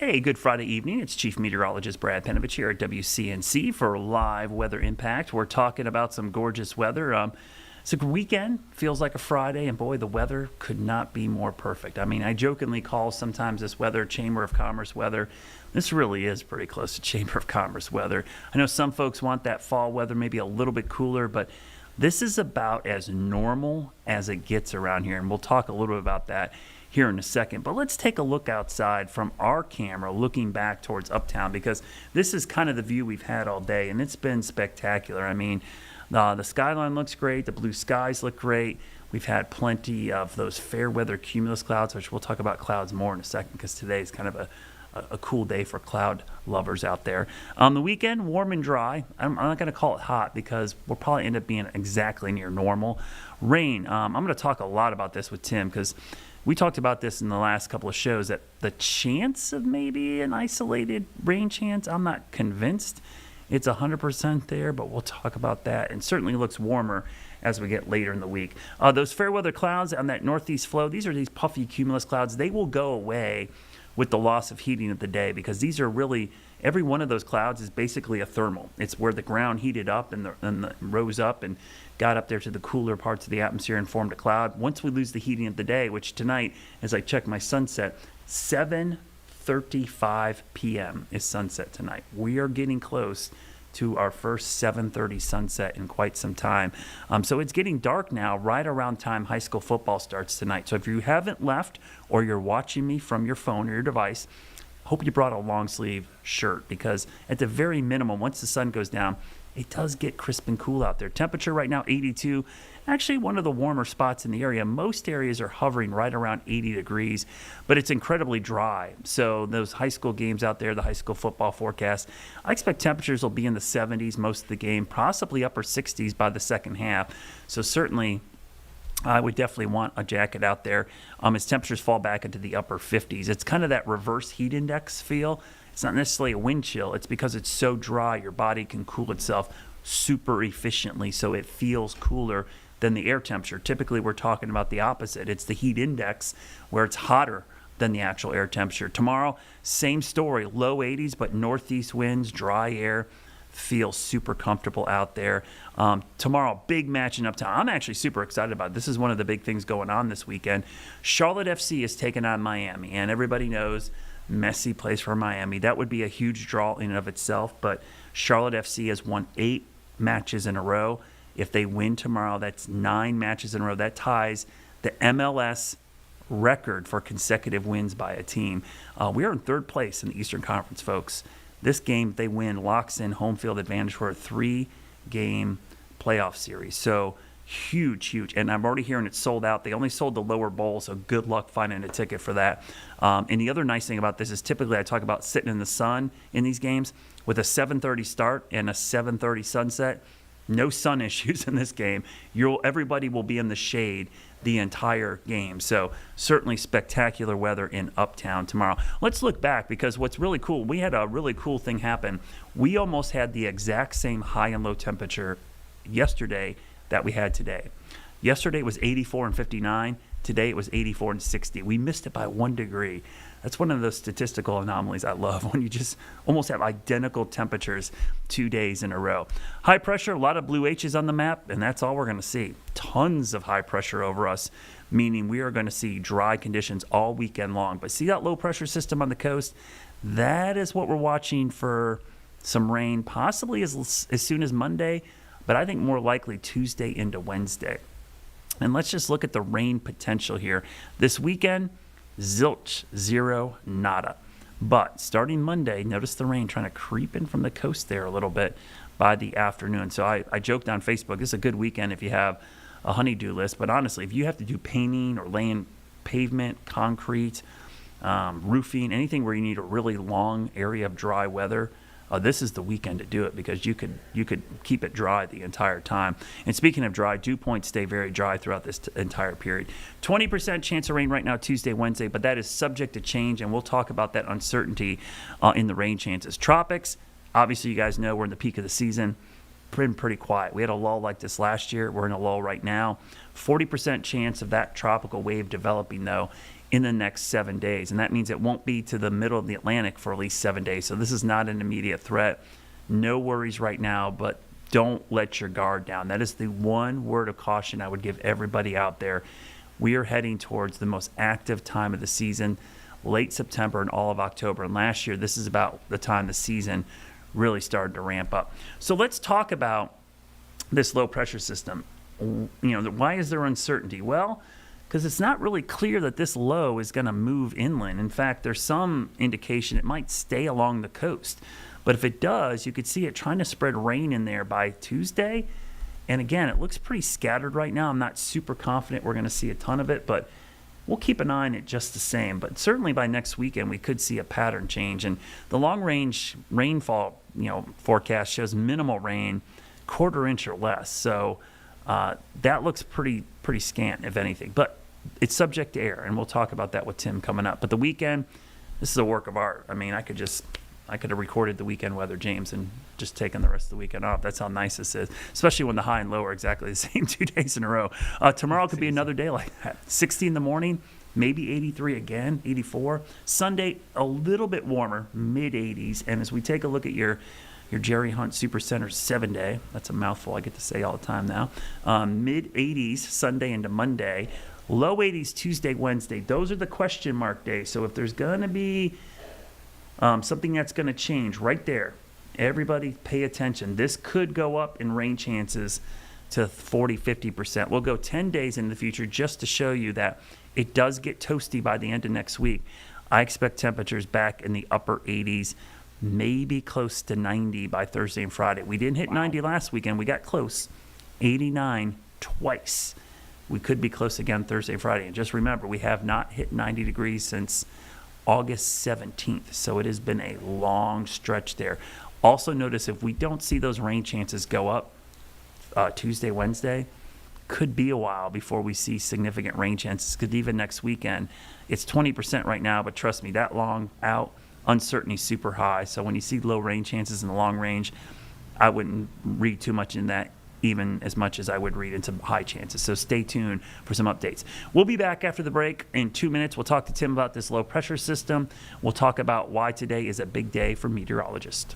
Hey, good Friday evening. It's Chief Meteorologist Brad Penovich here at WCNC for Live Weather Impact. We're talking about some gorgeous weather. It's a weekend, feels like a Friday, and boy, the weather could not be more perfect. I mean, I jokingly call sometimes this weather Chamber of Commerce weather. This really is pretty close to Chamber of Commerce weather. I know some folks want that fall weather, maybe a little bit cooler, but this is about as normal as it gets around here, and we'll talk a little bit about that here in a second. But let's take a look outside from our camera looking back towards Uptown, because this is kind of the view we've had all day, and it's been spectacular. I mean, the skyline looks great. The blue skies look great. We've had plenty of those fair weather cumulus clouds, which we'll talk about clouds more in a second, because today is kind of a cool day for cloud lovers out there. The weekend, warm and dry. I'm not going to call it hot because we'll probably end up being exactly near normal. Rain. I'm going to talk a lot about this with Tim because we talked about this in the last couple of shows, that the chance of maybe an isolated rain chance, I'm not convinced it's 100% there, but we'll talk about that. And certainly looks warmer as we get later in the week. Those fair weather clouds on that northeast flow, these are these puffy cumulus clouds. They will go away with the loss of heating of the day, because these are really, every one of those clouds is basically a thermal. It's where the ground heated up and rose up and got up there to the cooler parts of the atmosphere and formed a cloud. Once we lose the heating of the day, which tonight, as I check my sunset, 7:35 p.m. is sunset tonight. We are getting close to our first 7:30 sunset in quite some time. So it's getting dark now, right around time high school football starts tonight. So if you haven't left, or you're watching me from your phone or your device, hope you brought a long sleeve shirt, because at the very minimum, once the sun goes down, it does get crisp and cool out there. Temperature right now, 82. Actually, one of the warmer spots in the area. Most areas are hovering right around 80 degrees, but it's incredibly dry. So those high school games out there, the high school football forecast, I expect temperatures will be in the 70s most of the game, possibly upper 60s by the second half. So certainly, I would definitely want a jacket out there as temperatures fall back into the upper 50s. It's kind of that reverse heat index feel. It's not necessarily a wind chill. It's because it's so dry, your body can cool itself super efficiently, so it feels cooler than the air temperature. Typically, we're talking about the opposite. It's the heat index where it's hotter than the actual air temperature. Tomorrow, same story, low 80s, but northeast winds, dry air. Feel super comfortable out there. Tomorrow, big match in Uptown. I'm actually super excited about it. This is one of the big things going on this weekend. Charlotte FC is taking on Miami, and everybody knows Messi plays for Miami. That would be a huge draw in and of itself, but Charlotte FC has won 8 matches in a row. If they win tomorrow, that's 9 matches in a row. That ties the MLS record for consecutive wins by a team. We are in third place in the Eastern Conference, folks. This game, if they win, locks in home field advantage for a 3-game playoff series. So huge. And I'm already hearing it's sold out. They only sold the lower bowl, so good luck finding a ticket for that. And the other nice thing about this is typically I talk about sitting in the sun in these games. With a 7:30 start and a 7:30 sunset, no sun issues in this game. Everybody will be in the shade the entire game. So certainly spectacular weather in Uptown tomorrow. Let's look back, because what's really cool, we had a really cool thing happen. We almost had the exact same high and low temperature yesterday that we had today. Yesterday it was 84 and 59. Today it was 84 and 60. We missed it by 1 degree. That's one of those statistical anomalies I love, when you just almost have identical temperatures 2 days in a row. High pressure, a lot of blue H's on the map, and that's all we're going to see. Tons of high pressure over us, meaning we are going to see dry conditions all weekend long. But see that low pressure system on the coast? That is what we're watching for some rain, possibly as soon as Monday, but I think more likely Tuesday into Wednesday. And let's just look at the rain potential here. This weekend, zilch, zero, nada. But starting Monday, notice the rain trying to creep in from the coast there a little bit by the afternoon. So I joked on Facebook, this is a good weekend if you have a honey-do list. But honestly, if you have to do painting or laying pavement, concrete, roofing, anything where you need a really long area of dry weather, this is the weekend to do it, because you could keep it dry the entire time. And speaking of dry, dew points stay very dry throughout this entire period. 20% chance of rain right now, Tuesday, Wednesday, but that is subject to change, and we'll talk about that uncertainty in the rain chances. Tropics, obviously you guys know we're in the peak of the season. Been pretty quiet. We had a lull like this last year. We're in a lull right now. 40% chance of that tropical wave developing, though, in the next 7 days. And that means it won't be to the middle of the Atlantic for at least 7 days. So this is not an immediate threat. No worries right now, but don't let your guard down. That is the one word of caution I would give everybody out there. We are heading towards the most active time of the season, late September and all of October. And last year, this is about the time the season really started to ramp up. So let's talk about this low pressure system. Why is there uncertainty? Well, because it's not really clear that this low is going to move inland. In fact, there's some indication it might stay along the coast. But if it does, you could see it trying to spread rain in there by Tuesday. And again, it looks pretty scattered right now. I'm not super confident we're going to see a ton of it, but we'll keep an eye on it just the same. But certainly by next weekend, we could see a pattern change. And the long-range rainfall, forecast shows minimal rain, 1/4 inch or less. So that looks pretty scant, if anything. But it's subject to error, and we'll talk about that with Tim coming up. But the weekend, this is a work of art. I mean, I could have recorded the weekend weather, James, and just taken the rest of the weekend off. That's how nice this is, especially when the high and low are exactly the same 2 days in a row. Tomorrow could be another day like that. 60 in the morning, maybe 83 again, 84. Sunday, a little bit warmer, mid-80s. And as we take a look at your Jerry Hunt Supercenter 7-day, that's a mouthful I get to say all the time now, mid-80s Sunday into Monday, low 80s Tuesday, Wednesday. Those are the question mark days. So if there's going to be something that's going to change right there, everybody pay attention. This could go up in rain chances to 40-50%. We'll go 10 days in the future just to show you that it does get toasty by the end of next week. I expect temperatures back in the upper 80s, maybe close to 90 by Thursday and Friday. We didn't hit 90 last weekend. We got close, 89 twice. We could be close again Thursday and Friday. And just remember, we have not hit 90 degrees since August 17th. So it has been a long stretch there. Also notice if we don't see those rain chances go up Tuesday, Wednesday, could be a while before we see significant rain chances, because even next weekend, it's 20% right now, but trust me, that long out, uncertainty super high. So when you see low rain chances in the long range, I wouldn't read too much in that, even as much as I would read into high chances. So stay tuned for some updates. We'll be back after the break in 2 minutes. We'll talk to Tim about this low pressure system. We'll talk about why today is a big day for meteorologists.